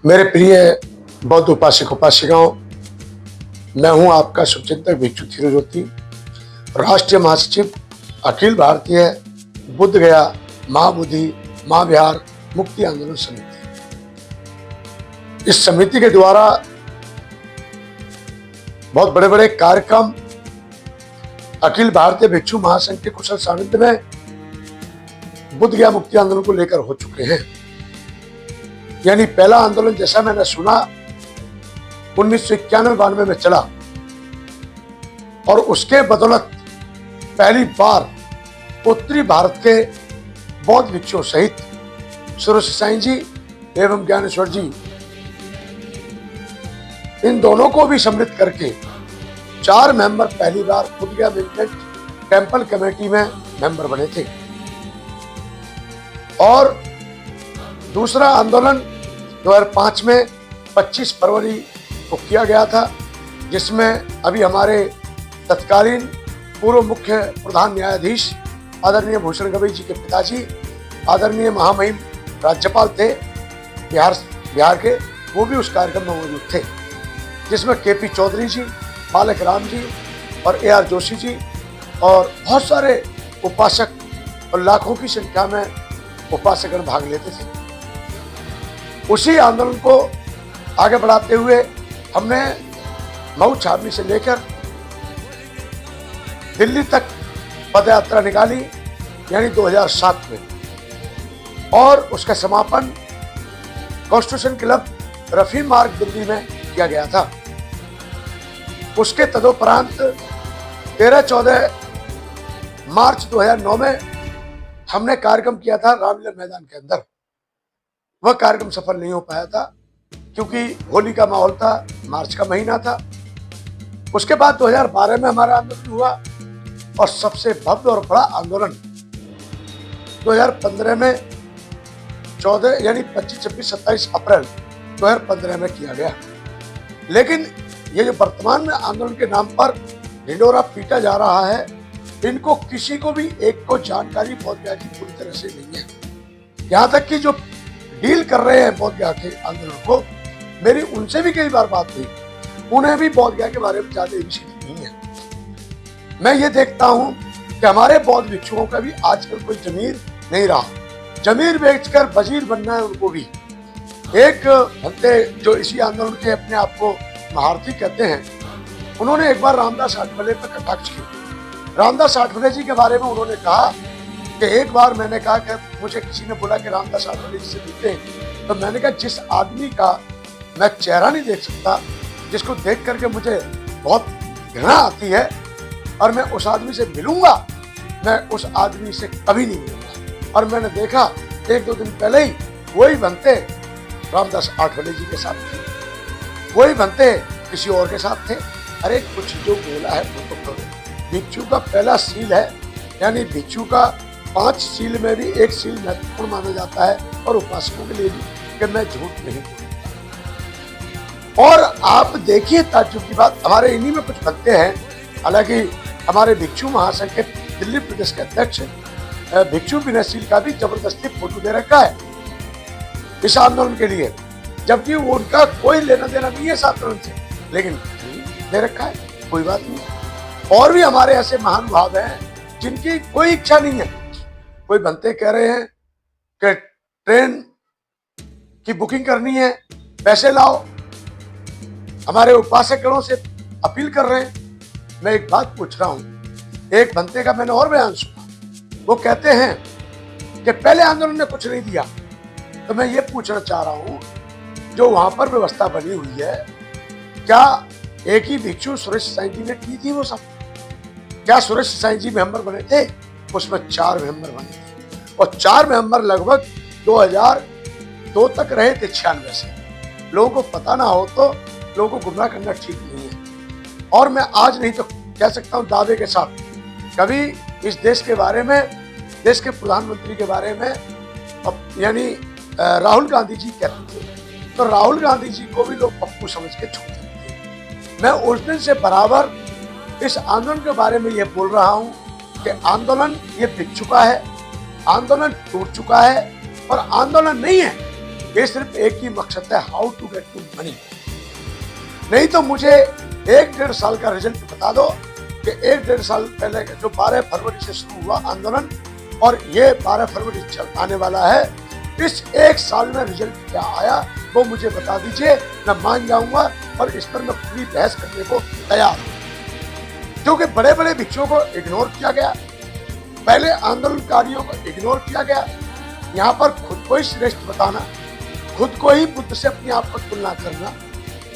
मेरे प्रिय बौद्ध उपासक उपासिकाओं, मैं हूं आपका शुभचिंतक भिक्षु थिरोज्योति, राष्ट्रीय महासचिव अखिल भारतीय बुद्ध गया महाबोधि महाविहार मुक्ति आंदोलन समिति। इस समिति के द्वारा बहुत बड़े बड़े कार्यक्रम अखिल भारतीय भिक्षु महासंघ के कुशल सानिध्य में बुद्ध गया मुक्ति आंदोलन को लेकर हो चुके हैं। यानी पहला आंदोलन जैसा मैंने सुना 1991-92 में चला और उसके बदौलत पहली बार उत्तरी भारत के बौद्ध भिक्षुओं सहित सुरेश साईं जी एवं ज्ञानेश्वर जी, इन दोनों को भी सम्मिलित करके 4 मेंबर पहली बार बुद्ध गया मैनेजमेंट टेम्पल कमेटी में मेंबर बने थे। और दूसरा आंदोलन 2005 में 25 फरवरी को किया गया था, जिसमें अभी हमारे तत्कालीन पूर्व मुख्य प्रधान न्यायाधीश आदरणीय भूषण गवई जी के पिताजी आदरणीय महामहिम राज्यपाल थे बिहार के, वो भी उस कार्यक्रम में मौजूद थे, जिसमें केपी चौधरी जी, बालक राम जी और AR जोशी जी और बहुत सारे उपासक और लाखों की संख्या में उपासकगण भाग लेते थे। उसी आंदोलन को आगे बढ़ाते हुए हमने मऊ छावनी से लेकर दिल्ली तक पदयात्रा निकाली, यानी 2007 में, और उसका समापन कॉन्स्टिट्यूशन क्लब रफी मार्ग दिल्ली में किया गया था। उसके तदोपरांत 13-14 मार्च 2009 में हमने कार्यक्रम किया था रामलीला मैदान के अंदर। वह कार्यक्रम सफल नहीं हो पाया था क्योंकि होली का माहौल था, मार्च का महीना था। उसके बाद 2012 में हमारा आंदोलन हुआ और सबसे भव्य और बड़ा आंदोलन 2015 में 14 यानी 25, 26, 27 अप्रैल 2015 में किया गया। लेकिन ये जो वर्तमान में आंदोलन के नाम पर ढिंढोरा पीटा जा रहा है, इनको किसी को भी एक को जानकारी बौद्ध गया की पूरी तरह से नहीं है। यहाँ तक कि जो डील कर रहे हैं बौद्ध गया के आंदोलन को, मेरी उनसे भी कई बार बात हुई, उन्हें भी बौद्ध गया के बारे में ज्यादा विषय नहीं है। मैं ये देखता हूँ कि हमारे बौद्ध भिक्षुओं का भी आजकल कोई जमीर नहीं रहा। जमीर बेचकर वजीर बनना है उनको भी। एक भंते जो इसी आंदोलन के अपने आप को महारथी कहते हैं, उन्होंने एक बार रामदास आठवले पर कटाक्ष किया। रामदास आठवले जी के बारे में उन्होंने कहा कि एक बार मैंने कहा कि मुझे किसी ने बोला कि रामदास आठवले जी से मिलते हैं, तो मैंने कहा जिस आदमी का मैं चेहरा नहीं देख सकता, जिसको देख करके मुझे बहुत घृणा आती है और मैं उस आदमी से मिलूंगा, मैं उस आदमी से कभी नहीं मिलूंगा। और मैंने देखा 1-2 दिन पहले ही वही बनते रामदास आठवले जी के साथ थे, वही बनते किसी और के साथ थे। अरे कुछ जो बोला है वो तो करो। भिक्षु का पहला सील है, यानी भिक्षु का 5 सील में भी एक सील महत्वपूर्ण माना जाता है और उपासकों के लिए भी, कि मैं झूठ नहीं बोलूंगा। और आप देखिए ताज्जुब की बात, हमारे इन्हीं में कुछ बनते हैं। हालांकि हमारे भिक्षु महासंघ के दिल्ली प्रदेश के अध्यक्ष भिक्षु विनय शील का भी जबरदस्ती फोटो दे रखा है इस आंदोलन के लिए, जबकि उनका कोई लेना देना नहीं है इस आंदोलन से, लेकिन दे रखा है, कोई बात नहीं। और भी हमारे ऐसे महान भाव हैं जिनकी कोई इच्छा नहीं है। कोई बनते कह रहे हैं कि ट्रेन की बुकिंग करनी है, पैसे लाओ, हमारे उपासकगणों से अपील कर रहे हैं। मैं एक बात पूछ रहा हूं, एक बनते का मैंने और बयान सुना, वो कहते हैं कि पहले आंदोलन ने कुछ नहीं दिया। तो मैं ये पूछना चाह रहा हूं, जो वहां पर व्यवस्था बनी हुई है, क्या एक ही भिक्षु सुरेश साईं जी ने की थी वो सब? क्या सुरेश साईं जी मेंबर बने थे? उसमें 4 मेंबर बने थे और 4 मेंबर लगभग 2002 तक रहे थे 96 से। लोगों को पता ना हो तो लोगों को गुमराह करना ठीक नहीं है। और मैं आज नहीं तो कह सकता हूँ दावे के साथ, कभी इस देश के बारे में, देश के प्रधानमंत्री के बारे में यानी राहुल गांधी जी कहते थे, तो राहुल गांधी जी को भी लोग पप्पू समझ के छोड़ देते थे। मैं उस दिन से बराबर इस आंदोलन के बारे में ये बोल रहा हूँ कि आंदोलन ये बिक चुका है, आंदोलन टूट चुका है और आंदोलन नहीं है, ये सिर्फ एक ही मकसद है, how to get to money. नहीं तो मुझे 1-1.5 साल का रिजल्ट बता दो कि 1-1.5 साल पहले जो 12 फरवरी से शुरू हुआ आंदोलन और ये 12 फरवरी चल आने वाला है, इस 1 साल में रिजल्ट क्या आया वो मुझे बता दीजिए। मैं मान जाऊंगा और इस पर मैं पूरी बहस करने को तैयार हूं। क्योंकि बड़े बड़े भिक्षुओं को इग्नोर किया गया, पहले आंदोलनकारियों को इग्नोर किया गया। यहाँ पर खुद को ही श्रेष्ठ बताना, खुद को ही बुद्ध से अपने आप को तुलना करना,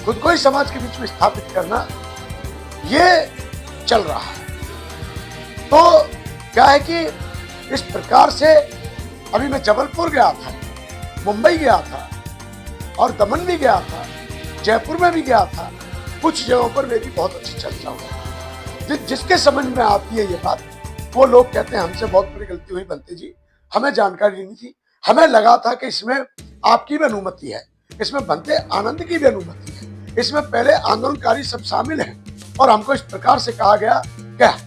खुद को ही समाज के बीच में स्थापित करना, ये चल रहा है। तो क्या है कि इस प्रकार से अभी मैं जबलपुर गया था, मुंबई गया था और दमन भी गया था, जयपुर में भी गया था। कुछ जगहों पर मेरी बहुत अच्छी चर्चा हुई। जिसके समझ में आती है ये बात, वो लोग कहते हैं हमसे बहुत बड़ी गलती हुई बनते जी, हमें जानकारी नहीं थी, हमें लगा था कि इसमें आपकी भी अनुमति है, इसमें बनते आनंद की भी अनुमति है, इसमें पहले आंदोलनकारी सब शामिल हैं और हमको इस प्रकार से कहा गया क्या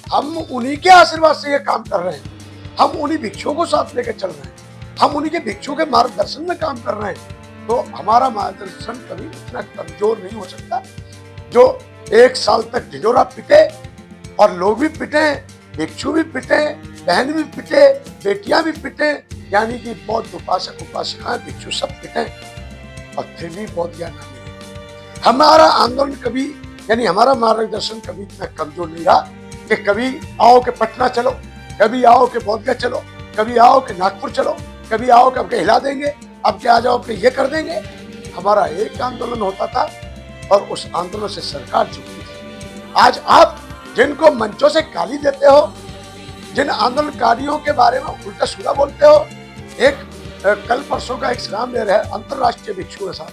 हम उन्हीं के आशीर्वाद से ये काम कर रहे हैं, हम उन्हीं भिक्षुओं को साथ लेकर चल रहे हैं, हम उन्हीं के भिक्षुओं के मार्गदर्शन में काम कर रहे हैं। तो हमारा मार्गदर्शन कभी इतना कमजोर नहीं हो सकता। जो 1 साल तक ढिढोरा पिटे और लोग भी पिटे, भिक्षु भी पिटे, बहन भी पिटे, बेटियां भी पिटे, यानी कि बौद्ध उपासक उपासिकाएं भिक्षु सब पिटे और फिर भी बौद्ध ज्ञान नहीं। हमारा आंदोलन कभी यानी हमारा मार्गदर्शन कभी इतना कमजोर नहीं रहा कि कभी आओ के पटना चलो, कभी आओ के बोधगया चलो, कभी आओ के नागपुर चलो, कभी आओ के अब के हिला देंगे, अब के आ जाओ के ये कर देंगे। हमारा एक आंदोलन होता था और उस आंदोलन से सरकार झुकती थी। आज आप जिनको मंचों से गाली देते हो, जिन आंदोलनकारियों के बारे में उल्टा सीधा बोलते हो, एक कल परसों का एक स्नाम ले रहे हैं अंतरराष्ट्रीय भिक्षु के साथ,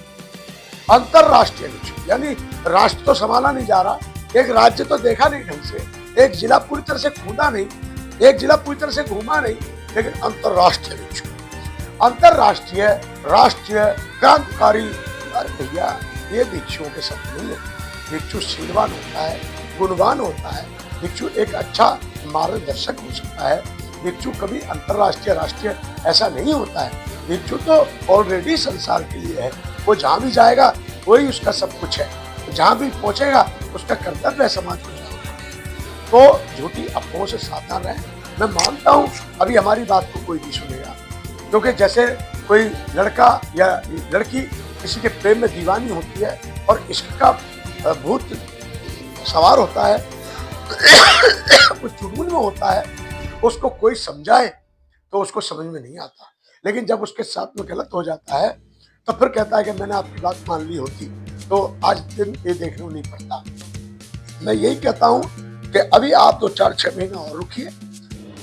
अंतरराष्ट्रीय भिक्षु यानी राष्ट्र तो संभाला नहीं जा रहा, एक राज्य तो देखा नहीं ढंग से, एक जिला पूरी तरह से खूंदा नहीं, एक जिला पूरी तरह से घूमा नहीं, लेकिन अंतरराष्ट्रीय भिक्षु, अंतरराष्ट्रीय राष्ट्रीय क्रांतिकारी। अरे भैया ये भिक्षुओं के सब नहीं है। भिक्षु शीलवान होता है, गुणवान होता है, भिक्षु एक अच्छा मार्गदर्शक हो सकता है। भिक्षु कभी अंतरराष्ट्रीय राष्ट्रीय ऐसा नहीं होता है। भिक्षु तो ऑलरेडी संसार के लिए है, वो जहाँ भी जाएगा वही उसका सब कुछ है, जहाँ भी पहुंचेगा उसका कर्तव्य है समाज को जाना। तो झूठी अफवाहों से सावधान रहे। मैं मानता हूँ अभी हमारी बात को कोई नहीं सुनेगा, क्योंकि जैसे कोई लड़का या लड़की किसी के प्रेम में दीवानी होती है और इश्क का भूत सवार होता है, कुछ जुनून में होता है, उसको कोई समझाए तो उसको समझ में नहीं आता, लेकिन जब उसके साथ में गलत हो जाता है तो फिर कहता है कि मैंने आपकी बात मान ली होती तो आज दिन ये देखने को नहीं पड़ता। मैं यही कहता हूँ कि अभी आप 2-4-6 महीना और रुकिए।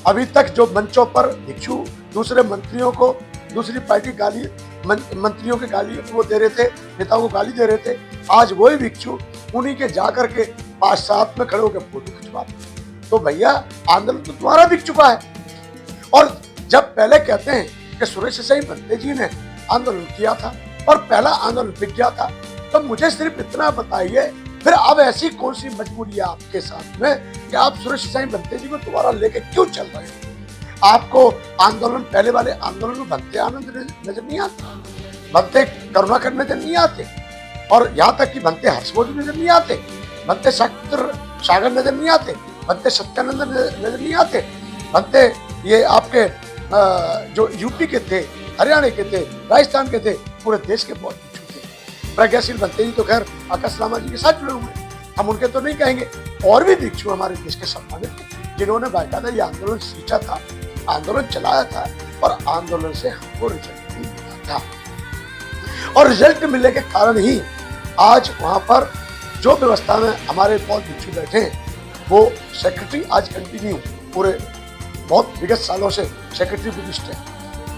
अभी तक जो मंचों पर भिक्षु दूसरे मंत्रियों को, दूसरी पार्टी गाली, मंत्रियों के गाली वो दे रहे थे, नेताओं को गाली दे रहे थे, आज वही भिक्षु उन्हीं के जाकर के 5 साथ में खड़े होकर फोटो खिंचवाते। तो भैया आंदोलन तो तुम्हारा बिक चुका है। और जब पहले कहते हैं कि सुरेश सही बंते जी ने आंदोलन किया था और पहला आंदोलन बिक गया था, तो मुझे सिर्फ इतना बताइए फिर अब ऐसी कौन सी मजबूरी है आपके साथ में कि आप सुरेश साईं बंते जी को दोबारा लेके क्यों चल रहे हैं? आपको आंदोलन पहले वाले आंदोलन में बनते आनंद नजर नहीं आता, बनते करुणाकर नजर नहीं आते, और यहाँ तक कि बनते हर्षवर्धन नजर नहीं आते, बनते सागर नजर नहीं आते, बनते सत्यानंद नजर नहीं आते, बनते ये आपके जो यूपी के थे, हरियाणा के थे, राजस्थान के थे, पूरे देश के बहुत भिक्षु थे। प्रज्ञाशील बंते जी तो खैर आकाश रामा जी के साथ जुड़े हुए, हम उनके तो नहीं कहेंगे। और भी भिक्षु हमारे देश के सम्मानित थे जिन्होंने बाकायदा ये आंदोलन सींचा था, आंदोलन चलाया था और आंदोलन से हमको रिजल्ट भी मिला था। और रिजल्ट मिलने के कारण ही आज वहां पर जो व्यवस्था में हमारे बहुत भिक्षु बैठे हैं, वो सेक्रेटरी आज कंटिन्यू पूरे बहुत विगत सालों से सेक्रेटरी बुद्धिस्ट है।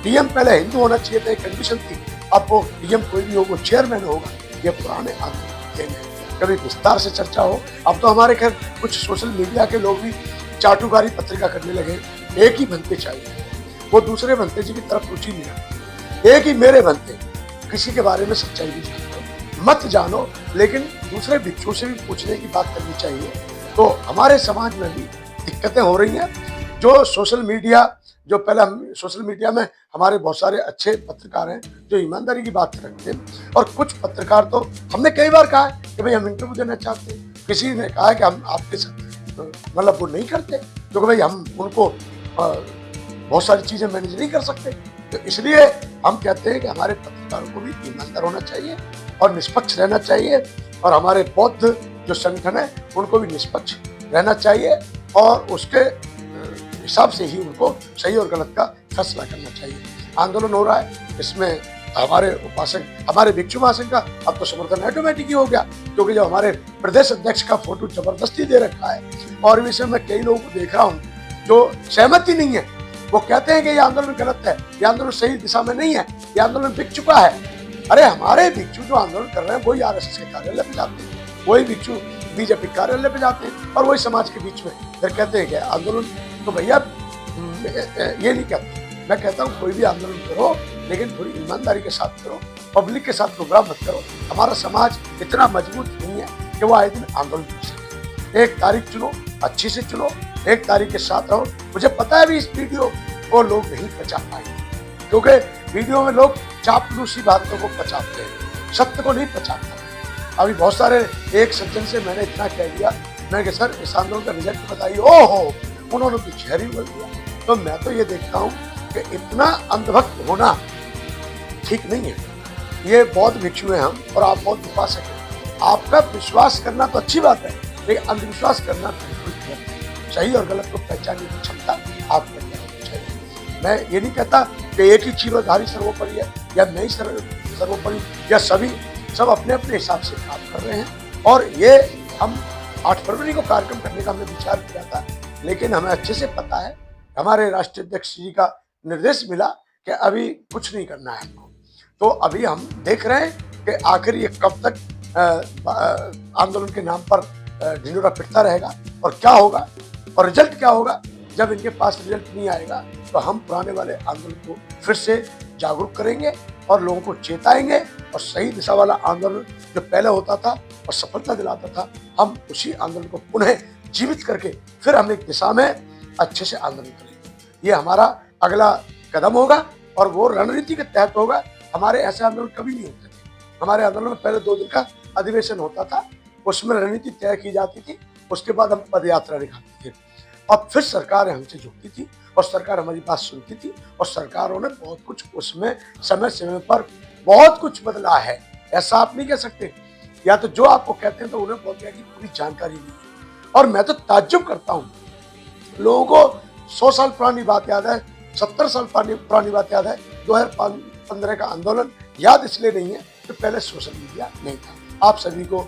डीएम पहले हिंदू होना चाहिए था, एक कंडीशन थी, अब वो डीएम कोई भी हो, वो चेयरमैन होगा। ये पुराने आंदोलन है, कभी विस्तार से चर्चा हो। अब तो हमारे खैर कुछ सोशल मीडिया के लोग भी चाटुकारी पत्रिका करने लगे, एक ही बनते चाहिए, वो दूसरे बनते जी की तरफ रुचि नहीं रखते, एक ही मेरे बनते, किसी के बारे में सच्चाई भी जानो मत जानो, लेकिन दूसरे भिक्षुओं से भी पूछने की बात करनी चाहिए। तो हमारे समाज में भी दिक्कतें हो रही हैं। जो सोशल मीडिया जो पहले हम सोशल मीडिया में हमारे बहुत सारे अच्छे पत्रकार हैं जो ईमानदारी की बात रखते हैं, और कुछ पत्रकार तो हमने कई बार कहा है कि भाई हम इंटरव्यू देना चाहते हैं, किसी ने कहा है कि हम आपके साथ मतलब वो नहीं करते क्योंकि भाई हम उनको बहुत सारी चीजें मैनेज नहीं कर सकते। तो इसलिए हम कहते हैं कि हमारे पत्रकारों को भी ईमानदार होना चाहिए और निष्पक्ष रहना चाहिए, और हमारे बौद्ध जो संगठन है उनको भी निष्पक्ष रहना चाहिए और उसके हिसाब से ही उनको सही और गलत का फैसला करना चाहिए। आंदोलन हो रहा है, इसमें हमारे उपासक, हमारे भिक्षु महासंघ का अब तो समर्थन ऑटोमेटिक ही हो गया, क्योंकि जो हमारे प्रदेश अध्यक्ष का फोटो जबरदस्ती दे रखा है, और इस विषय में कई लोगों को देख रहा हूँ जो सहमति नहीं है, वो कहते हैं कि ये आंदोलन गलत है, ये आंदोलन सही दिशा में नहीं है, ये आंदोलन बिक चुका है। अरे हमारे भिक्षु जो आंदोलन कर रहे हैं वही आरएसएस के कार्यालय पे जाते हैं, वही भिक्षु बीजेपी कार्यालय पे जाते हैं, और वही समाज के बीच में फिर कहते हैं कि आंदोलन। तो भैया ये नहीं कहते, मैं कहता हूँ कोई भी आंदोलन करो लेकिन थोड़ी ईमानदारी के साथ करो, पब्लिक के साथ प्रोग्राम मत करो। हमारा समाज इतना मजबूत नहीं है कि वो आए दिन आंदोलन कर सके। एक तारीख चुनो, अच्छी से चुनो, एक तारीख के साथ रहो। मुझे पता है भी इस वीडियो को लोग नहीं पचा पाएंगे, क्योंकि वीडियो में लोग चापलूसी बातों को पचाते हैं, सत्य को नहीं पचाते। अभी बहुत सारे एक सज्जन से मैंने इतना कह दिया, मैं कि सर इस आंदोलन का रिजल्ट बताइए, ओहो उन्होंने तो चेहरे बोल दिया। तो मैं तो ये देखता हूँ कि इतना अंधभक्त होना ठीक नहीं है। ये बौद्ध भिक्षु हैं हम, और आप बौद्ध उपासक हैं। आपका विश्वास करना तो अच्छी बात है, लेकिन अंधविश्वास करना बिल्कुल गलत है। सही और गलत को पहचानने की क्षमता आपको होनी चाहिए। मैं ये नहीं कहता कि एक ही चीरोधारी सर्वोपरि है या मैं ही सर्वोपरि, या सभी सब अपने अपने हिसाब से काम कर रहे हैं। और ये हम 8 फरवरी को कार्यक्रम करने का हमने विचार किया था, लेकिन हमें अच्छे से पता है, हमारे राष्ट्रीय अध्यक्ष जी का निर्देश मिला कि अभी कुछ नहीं करना है हमको। तो अभी हम देख रहे हैं कि आखिर ये कब तक आंदोलन के नाम पर ढिंढोरा पिटता रहेगा और क्या होगा, और रिजल्ट क्या होगा। जब इनके पास रिजल्ट नहीं आएगा तो हम पुराने वाले आंदोलन को फिर से जागरूक करेंगे और लोगों को चेताएंगे, और सही दिशा वाला आंदोलन जो पहले होता था और सफलता दिलाता था, हम उसी आंदोलन को पुनः जीवित करके फिर हम एक दिशा में अच्छे से आंदोलन करेंगे। ये हमारा अगला कदम होगा, और वो रणनीति के तहत होगा। हमारे ऐसे आंदोलन कभी नहीं होते थे। हमारे आंदोलन में पहले 2 दिन का अधिवेशन होता था, उसमें रणनीति तय की जाती थी, उसके बाद हम पद यात्रा दिखाते थे, और फिर सरकार हमसे जुड़ती थी और सरकार हमारी बात सुनती थी, और सरकारों ने बहुत कुछ उसमें समय समय पर बहुत कुछ बदला है। ऐसा आप नहीं कह सकते, या तो जो आपको कहते हैं तो उन्हें बहुत की पूरी जानकारी नहीं है। और मैं तो ताज्जुब करता हूँ, लोगों को 100 साल पुरानी बात याद है, 70 साल पुरानी बात याद है, 2015 का आंदोलन याद इसलिए नहीं है कि पहले सोशल मीडिया नहीं था। आप सभी को